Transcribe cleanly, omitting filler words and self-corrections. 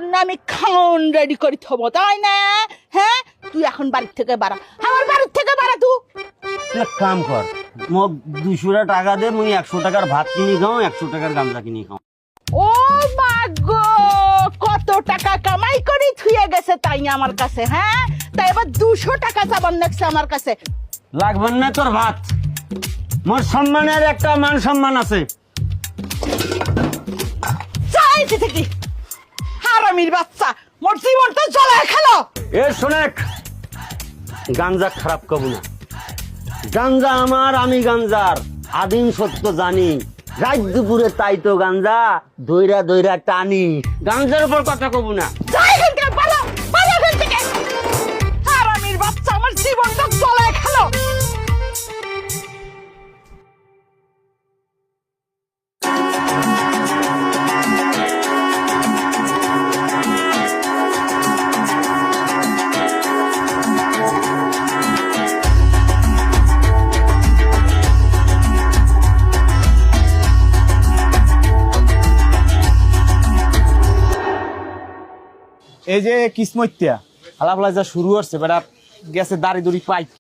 জন্য আমি খাওন রেডি করে থবো, তাই না? হ্যাঁ, তুই এখন বাড়ির থেকে বাড়া, আমার বাড়ির থেকে বাড়া তুই। এক কাম কর, মোক 200 টাকা দে, মুই 100 টাকার ভাত কিনি খাও, 100 টাকার গামজা কিনি খাও। ও মা গো, কত টাকা কামাই করে থুয়ে গেছে তাই আমার কাছে, হ্যাঁ? তাই এবার 200 টাকা চাবান লাগছে আমার কাছে। লাগবে না তোর ভাত, মোর সম্মানের একটা মান সম্মান আছে। চাইতে থেকে হারামির বাচ্চা, মোর জীবনটা জ্বলায় খেলো। এ শোনেক, গাঞ্জা খারাপ কব না, গাঞ্জা আমার, আমি গাঞ্জার আদিম সত্য জানি। রাত দুপুরে তাই তো গাঞ্জা দইরা দইরা টানি, গাঞ্জার উপর কথা কব না। যাই হেনকে, পালা পালা এখান থেকে। হারামির বাচ্চা, আমার জীবনটা জ্বলায় খেলো। এই যে কিসমত্যা আলাপলা যা শুরু হচ্ছে বেটা, গেছে দাড়ি দড়ি পাই